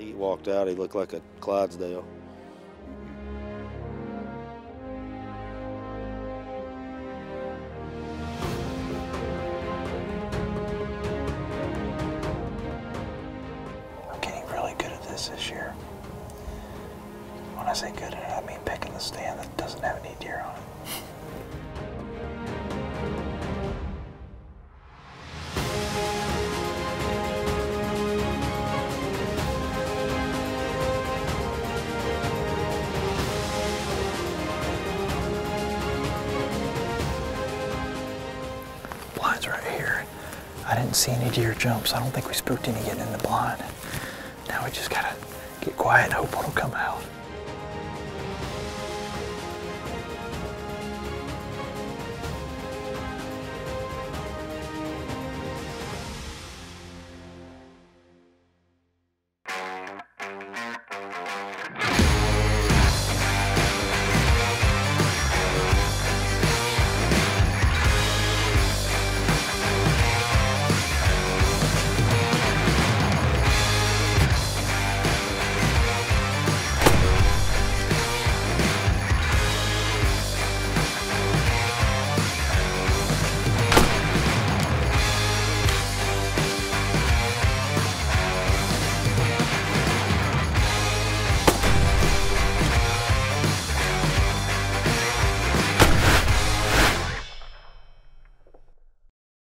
he walked out, he looked like a Clydesdale. I'm getting really good at this year. When I say good at it, I mean picking the stand that doesn't have any deer on it. Blind's right here. I didn't see any deer jumps. I don't think we spooked any getting in the blind. Now we just gotta get quiet and hope one will come out.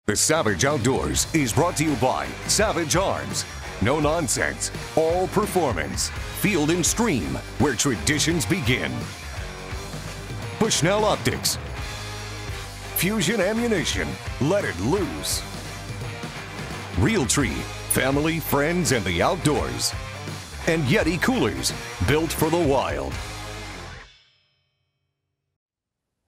The Savage Outdoors is brought to you by Savage Arms. No nonsense, all performance. Field and Stream, where traditions begin. Bushnell Optics. Fusion Ammunition, let it loose. Realtree, family, friends, and the outdoors. And Yeti Coolers, built for the wild.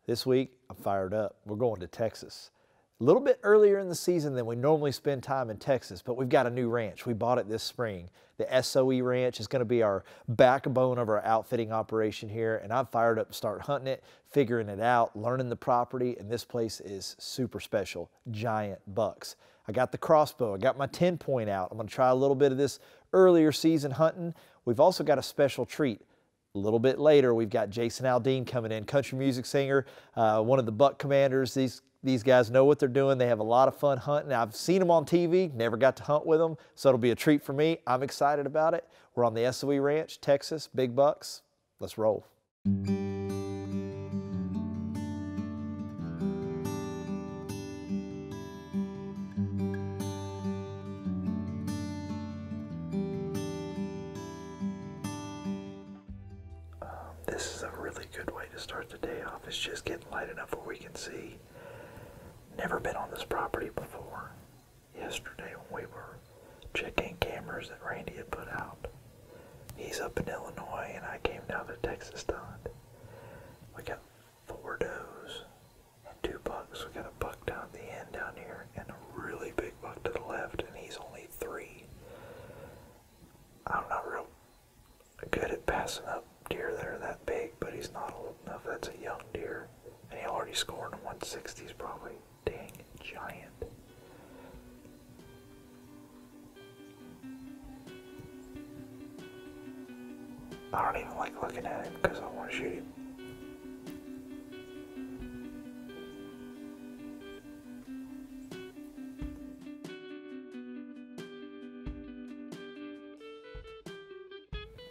This week, I'm fired up. We're going to Texas. A little bit earlier in the season than we normally spend time in Texas, but we've got a new ranch. We bought it this spring. The SOE Ranch is going to be our backbone of our outfitting operation here, and I'm fired up to start hunting it, figuring it out, learning the property, and this place is super special. Giant bucks. I got the crossbow. I got my 10-point out. I'm going to try a little bit of this earlier season hunting. We've also got a special treat. A little bit later, we've got Jason Aldean coming in, country music singer, one of the buck commanders. These guys know what they're doing. They have a lot of fun hunting. I've seen them on TV, never got to hunt with them, so it'll be a treat for me. I'm excited about it. We're on the SOE Ranch, Texas, big bucks. Let's roll. This is a really good way to start the day off. It's just getting light enough where we can see. Never been on this property before. Yesterday when we were checking cameras that Randy had put out, he's up in Illinois and I came down to Texas to hunt. We got 4 does and 2 bucks. We got a buck down at the end down here and a really big buck to the left, and he's only 3. I'm not real good at passing up deer that are that big, but he's not old enough. That's a young deer, and he already scored in 160s probably. Dang giant. I don't even like looking at him because I want to shoot him.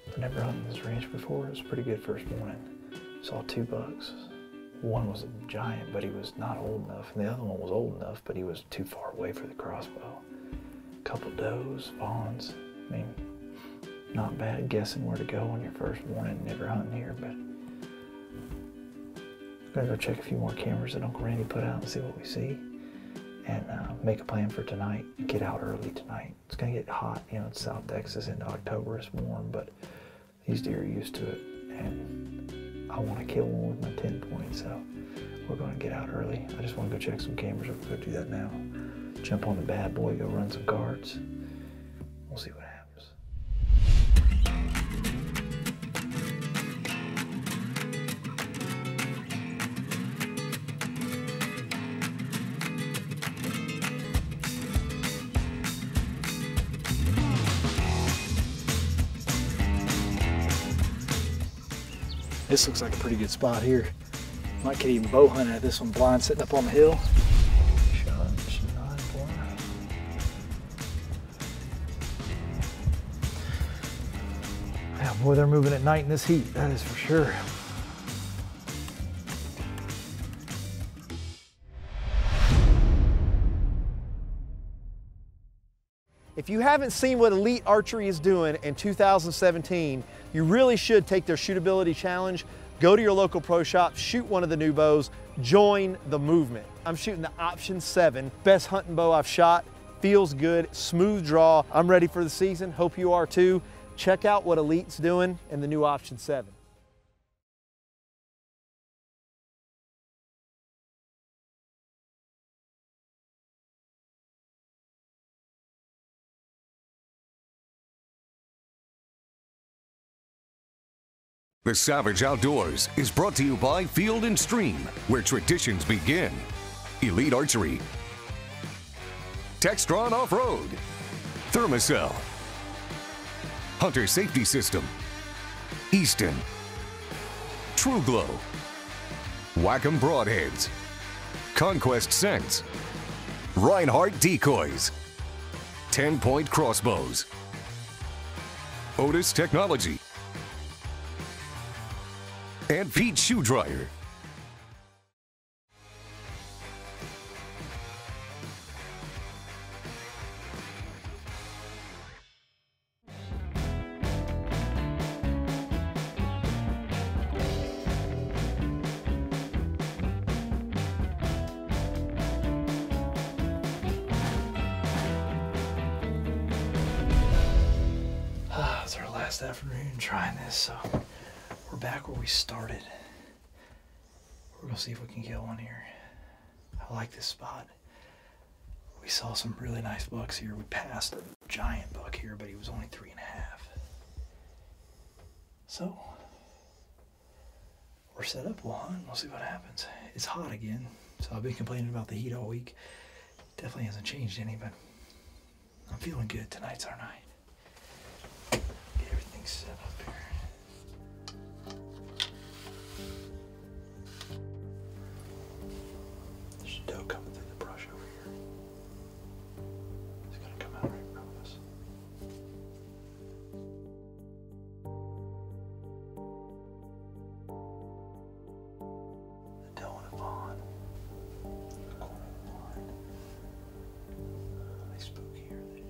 I've never hunted this ranch before. It was pretty good first morning. Saw 2 bucks. One was a giant, but he was not old enough, and the other one was old enough, but he was too far away for the crossbow. A couple does, fawns. I mean, not bad guessing where to go on your first morning. Never hunting here, but I'm gonna go check a few more cameras that Uncle Randy put out and see what we see, and make a plan for tonight and get out early tonight. It's gonna get hot, you know, it's South Texas into October, it's warm, but these deer are used to it, and I want to kill one with my 10-point, so we're going to get out early. I just want to go check some cameras. We'll go do that now. Jump on the bad boy, go run some cards. We'll see what happens. This looks like a pretty good spot here. Might could even bow hunt at this one blind sitting up on the hill. Yeah, boy, they're moving at night in this heat, that is for sure. If you haven't seen what Elite Archery is doing in 2017, you really should take their shootability challenge, go to your local pro shop, shoot one of the new bows, join the movement. I'm shooting the Option 7, best hunting bow I've shot, feels good, smooth draw. I'm ready for the season, hope you are too. Check out what Elite's doing in the new Option 7. The Savage Outdoors is brought to you by Field & Stream, where traditions begin. Elite Archery, Textron Off-Road, Thermacell, Hunter Safety System, Easton, True Glow, Wacom Broadheads, Conquest Scents, Reinhardt Decoys, 10-Point Crossbows, Otis Technology, and Pete Shoe Dryer. It's our last afternoon trying this, so we're back where we started. We're gonna see if we can kill one here. I like this spot. We saw some really nice bucks here. We passed a giant buck here, but he was only 3.5. So we're set up, we'll hunt, we'll see what happens. It's hot again, so I've been complaining about the heat all week. Definitely hasn't changed any, but I'm feeling good. Tonight's our night. Get everything set up here. There's a doe coming through the brush over here. It's gonna come out right in front of us. The doe and a fawn. The corner of the barn. They spooky here. They do.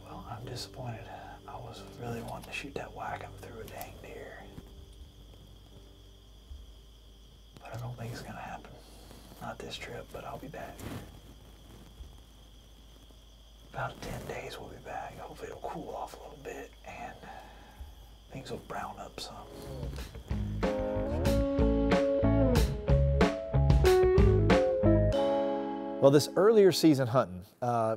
Well, I'm disappointed. I was really wanting to shoot that whack up through a dang deer. But I don't think it's gonna happen. Not this trip, but I'll be back. About 10 days we'll be back. Hopefully it'll cool off a little bit and things will brown up some. Well, this earlier season hunting,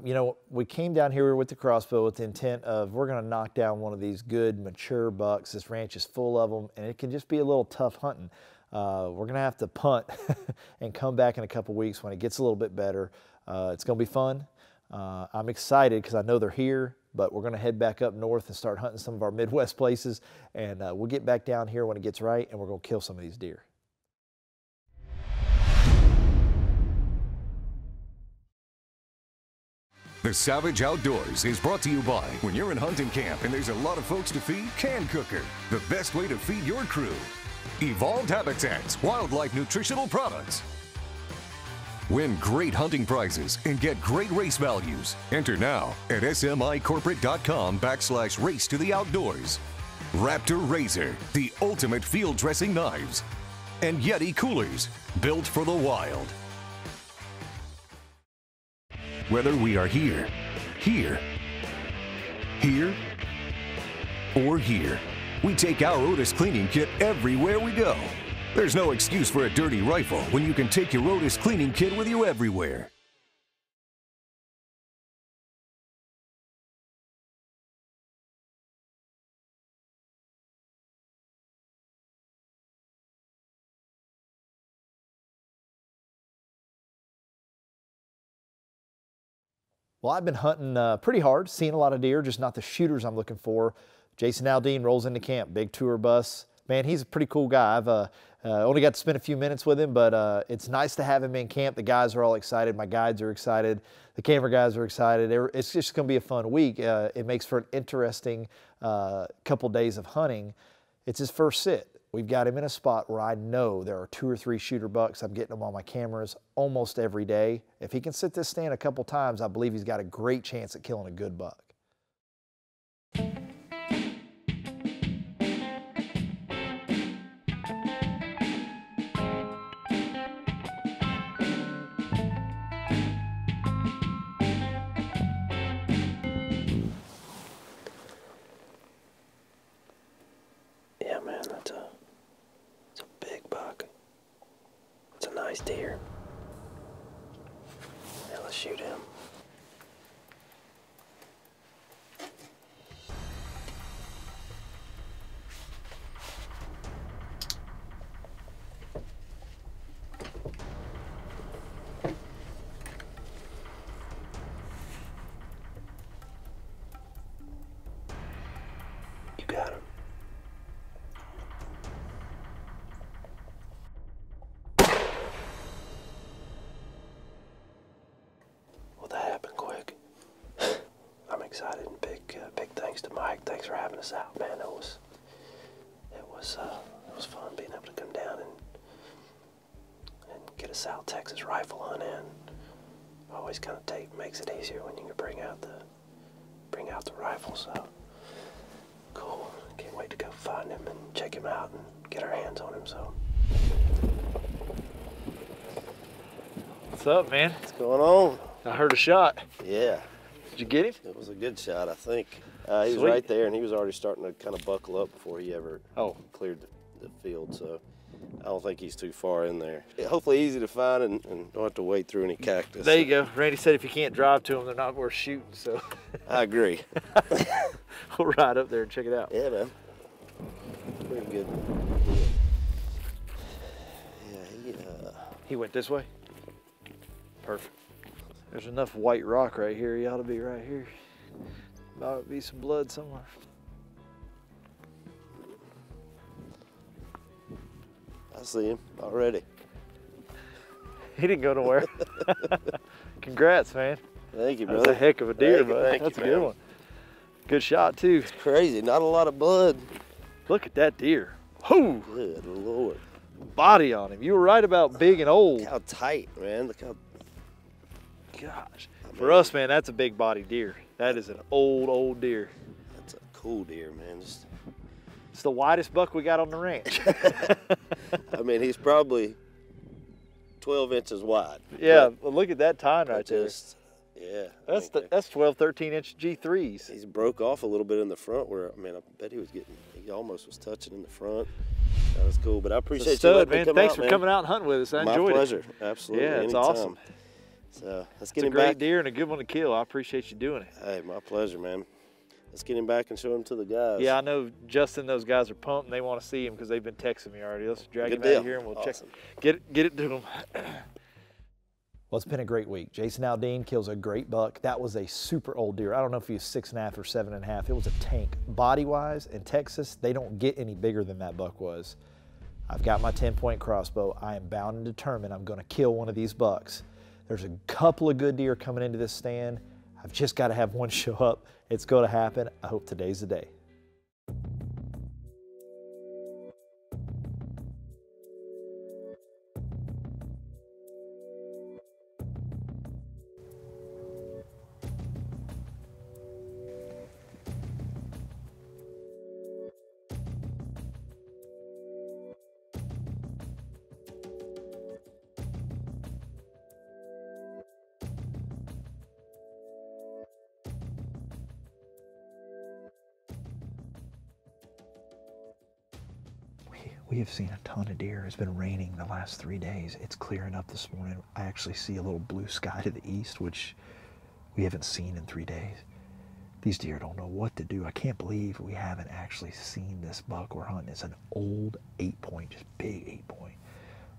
you know, we came down here with the crossbow with the intent of we're going to knock down one of these good mature bucks. This ranch is full of them, and it can just be a little tough hunting. We're going to have to punt and come back in a couple weeks when it gets a little bit better. It's going to be fun. I'm excited because I know they're here, but we're going to head back up north and start hunting some of our Midwest places, and we'll get back down here when it gets right, and we're going to kill some of these deer. The Savage Outdoors is brought to you by, when you're in hunting camp and there's a lot of folks to feed, Can Cooker, the best way to feed your crew. Evolved Habitats, wildlife nutritional products. Win great hunting prizes and get great race values. Enter now at smicorporate.com/race to the outdoors. Raptor Razor, the ultimate field dressing knives. And Yeti Coolers, built for the wild. Whether we are here, or here, we take our Otis cleaning kit everywhere we go. There's no excuse for a dirty rifle when you can take your Otis cleaning kit with you everywhere. Well, I've been hunting pretty hard, seeing a lot of deer, just not the shooters I'm looking for. Jason Aldean rolls into camp, big tour bus. Man, he's a pretty cool guy. I've only got to spend a few minutes with him, but it's nice to have him in camp. The guys are all excited. My guides are excited. The camera guys are excited. It's just going to be a fun week. It makes for an interesting couple days of hunting. It's his first sit. We've got him in a spot where I know there are 2 or 3 shooter bucks. I'm getting them on my cameras almost every day. If he can sit this stand a couple times, I believe he's got a great chance at killing a good buck. Yeah, man, that's a big buck. It's a nice deer. Yeah, let's shoot him. You got him. Well, that happened quick. I'm excited, and big thanks to Mike. Thanks for having us out, man. It was fun being able to come down and get a South Texas rifle hunt in. Always kind of makes it easier when you can bring out the rifle. So cool. Can't wait to go find him and check him out and get our hands on him. So. What's up, man? What's going on? I heard a shot. Yeah. Did you get him? It was a good shot, I think. He was Sweet. right there, and he was already starting to kind of buckle up before he ever cleared the field. So I don't think he's too far in there. Hopefully easy to find and don't have to wade through any cactus. There you go. Randy said if you can't drive to them, they're not worth shooting. So I agree. we'll ride up there and check it out. Yeah, man. Pretty good. Yeah, He went this way? Perfect. There's enough white rock right here. He ought to be right here. Might be some blood somewhere. I see him already. He didn't go nowhere. Congrats, man. Thank you, That's brother. a heck of a deer, Thank you, bud. thank That's a you, good man. one. Good shot, too. Crazy. Not a lot of blood. Look at that deer. Whoo! Good Lord. Body on him. You were right about big and old. Look how tight, man. Look how. Gosh. For us, man, that's a big body deer. That is an old deer. That's a cool deer, man. It's the widest buck we got on the ranch. I mean, he's probably 12 inches wide. Yeah, well, look at that tine right there. Yeah. That's 12, 13-inch G3s. He's broke off a little bit in the front where, I mean, I bet he almost was touching in the front. That was cool, but I appreciate you stud, letting me man. come Thanks out, for man. coming out and hunting with us. I enjoyed it. My pleasure. Absolutely. Yeah, it's Anytime. awesome. So let's It's get a him great back. deer and a good one to kill. I appreciate you doing it. Hey, my pleasure, man. Let's get him back and show him to the guys. Yeah, I know Justin, those guys are pumped and they want to see him because they've been texting me already. Let's drag Good him out deal. of here and we'll Awesome. get it to them. Well, it's been a great week. Jason Aldean kills a great buck. That was a super old deer. I don't know if he was 6.5 or 7.5. It was a tank. Body-wise, in Texas, they don't get any bigger than that buck was. I've got my 10-point crossbow. I am bound and determined I'm going to kill one of these bucks. There's a couple of good deer coming into this stand. I've just got to have one show up. It's going to happen. I hope today's the day. We have seen a ton of deer. It's been raining the last 3 days. It's clearing up this morning. I actually see a little blue sky to the east, which we haven't seen in 3 days. These deer don't know what to do. I can't believe we haven't actually seen this buck we're hunting. It's an old 8-point, just big 8-point.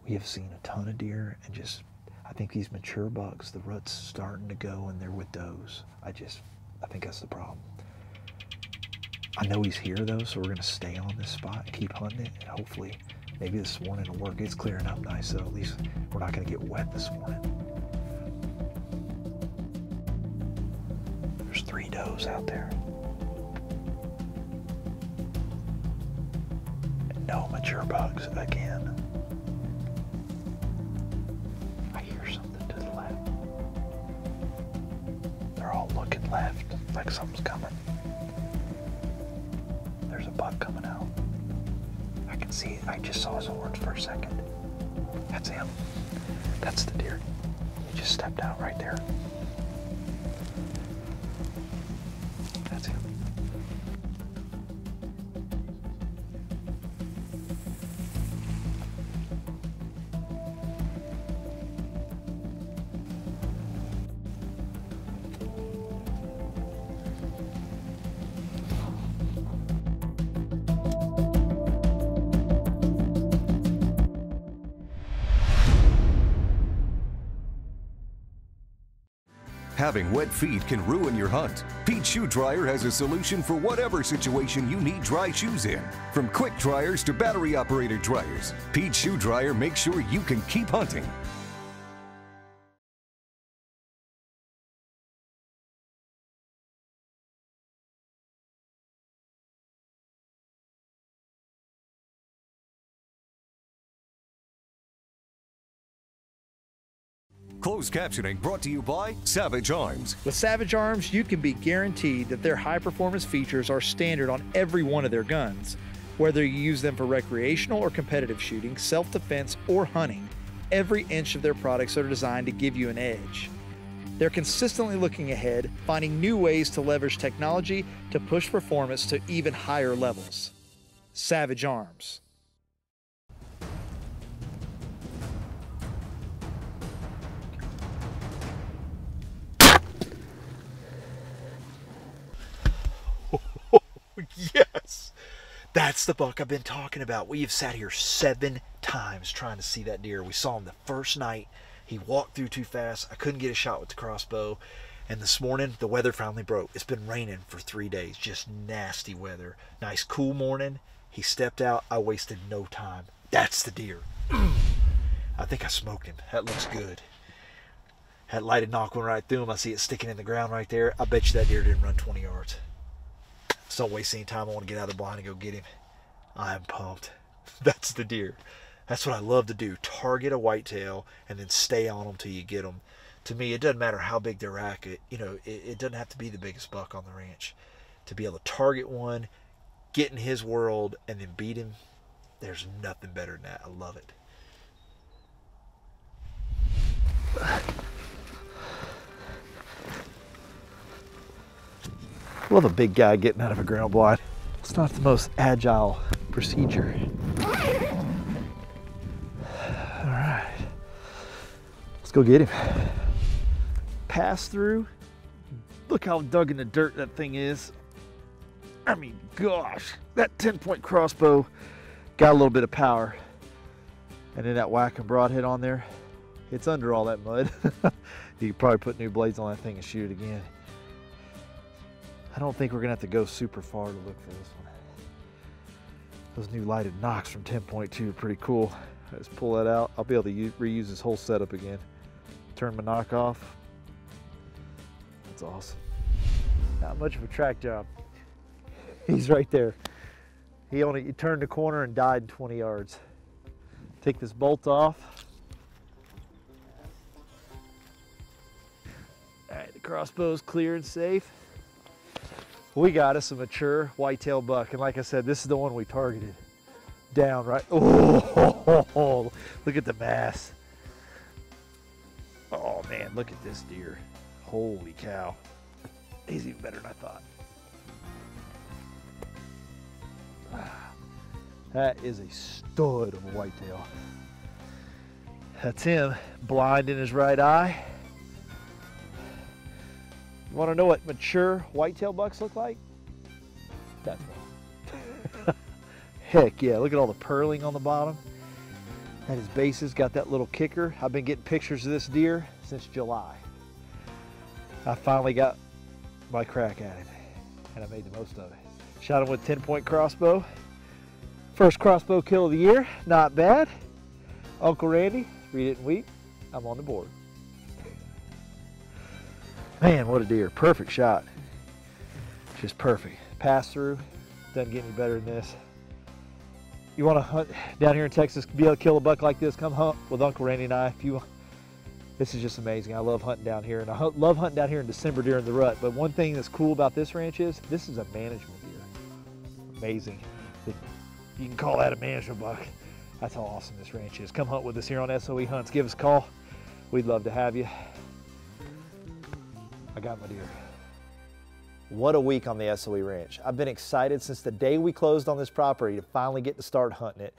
We have seen a ton of deer and just, I think these mature bucks, the rut's starting to go and they're with does. I think that's the problem. I know he's here though, so we're gonna stay on this spot and keep hunting it, and hopefully maybe this morning will work. It's clearing up nice, so at least we're not gonna get wet this morning. There's 3 does out there. And no mature bucks again. I hear something to the left. They're all looking left, like something's coming. There's a buck coming out. I can see it. I just saw his horns for a second. That's him. That's the deer. He just stepped out right there. That's him. Having wet feet can ruin your hunt. Pete Shoe Dryer has a solution for whatever situation you need dry shoes in. From quick dryers to battery-operated dryers, Pete Shoe Dryer makes sure you can keep hunting. Closed captioning brought to you by Savage Arms. With Savage Arms, you can be guaranteed that their high-performance features are standard on every one of their guns. Whether you use them for recreational or competitive shooting, self-defense, or hunting, every inch of their products are designed to give you an edge. They're consistently looking ahead, finding new ways to leverage technology to push performance to even higher levels. Savage Arms. Yes, that's the buck I've been talking about. We have sat here 7 times trying to see that deer. We saw him the first night. He walked through too fast. I couldn't get a shot with the crossbow. And this morning, the weather finally broke. It's been raining for 3 days, just nasty weather. Nice cool morning. He stepped out. I wasted no time. That's the deer. I think I smoked him. That looks good. That lighted knock went right through him. I see it sticking in the ground right there. I bet you that deer didn't run 20 yards. So don't waste any time. I want to get out of the blind and go get him. I'm pumped. That's the deer. That's what I love to do. Target a whitetail and then stay on them till you get them. To me, it doesn't matter how big their rack. It doesn't have to be the biggest buck on the ranch. To be able to target one, get in his world, and then beat him, there's nothing better than that. I love it. Love a big guy getting out of a ground blind. It's not the most agile procedure. All right, let's go get him. Pass through. Look how dug in the dirt that thing is. I mean, gosh, that 10-point crossbow got a little bit of power. And then that whacking broadhead on there, it's under all that mud. You could probably put new blades on that thing and shoot it again. I don't think we're gonna have to go super far to look for this one. Those new lighted knocks from 10.2 are pretty cool. I just pull that out. I'll be able to reuse this whole setup again. Turn my knock off. That's awesome. Not much of a track job. He's right there. He turned the corner and died in 20 yards. Take this bolt off. All right, the crossbow's clear and safe. We got us a mature whitetail buck, and like I said, this is the one we targeted. Down right. Oh, look at the mass. Oh man, look at this deer. Holy cow. He's even better than I thought. That is a stud of a whitetail. That's him, blind in his right eye. You want to know what mature whitetail bucks look like? That's one. Heck yeah, look at all the purling on the bottom. At his bases, got that little kicker. I've been getting pictures of this deer since July. I finally got my crack at it, and I made the most of it. Shot him with 10-point crossbow. First crossbow kill of the year, not bad. Uncle Randy, read it and weep, I'm on the board. Man, what a deer, perfect shot. Just perfect. Pass through, doesn't get any better than this. You want to hunt down here in Texas, be able to kill a buck like this, come hunt with Uncle Randy and I. This is just amazing. I love hunting down here, and I love hunting down here in December during the rut. But one thing that's cool about this ranch is this is a management deer. Amazing. You can call that a management buck. That's how awesome this ranch is. Come hunt with us here on SOE Hunts. Give us a call. We'd love to have you. I got my deer. What a week on the SOE Ranch. I've been excited since the day we closed on this property to finally get to start hunting it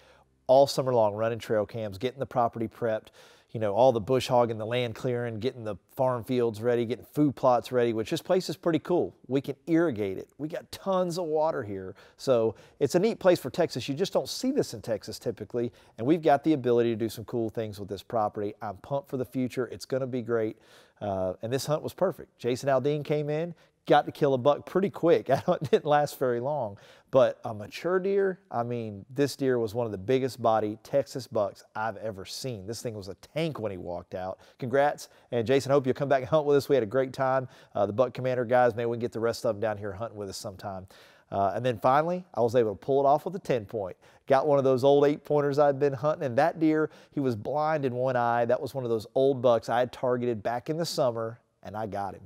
all summer long, running trail cams, getting the property prepped, you know, all the bush hogging, the land clearing, getting the farm fields ready, getting food plots ready, which this place is pretty cool. We can irrigate it. We got tons of water here. So it's a neat place for Texas. You just don't see this in Texas typically. And we've got the ability to do some cool things with this property. I'm pumped for the future. It's going to be great. And this hunt was perfect. Jason Aldean came in, got to kill a buck pretty quick. That hunt didn't last very long, but a mature deer, I mean, this deer was one of the biggest body Texas bucks I've ever seen. This thing was a tank when he walked out. Congrats. And Jason, hope you'll come back and hunt with us. We had a great time. The Buck Commander guys, maybe we can get the rest of them down here hunting with us sometime. And then finally, I was able to pull it off with a 10-point. Got one of those old 8-pointers I'd been hunting, and that deer, he was blind in one eye. That was one of those old bucks I had targeted back in the summer, and I got him.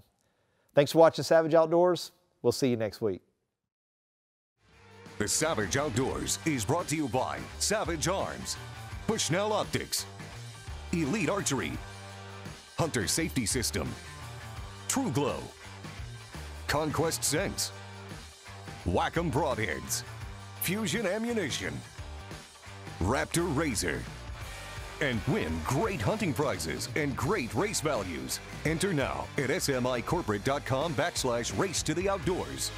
Thanks for watching Savage Outdoors. We'll see you next week. The Savage Outdoors is brought to you by Savage Arms, Bushnell Optics, Elite Archery, Hunter Safety System, True Glow, Conquest Scents, Wacom Broadheads, Fusion Ammunition, Raptor Razor, and win great hunting prizes and great race values. Enter now at smicorporate.com/race to the outdoors.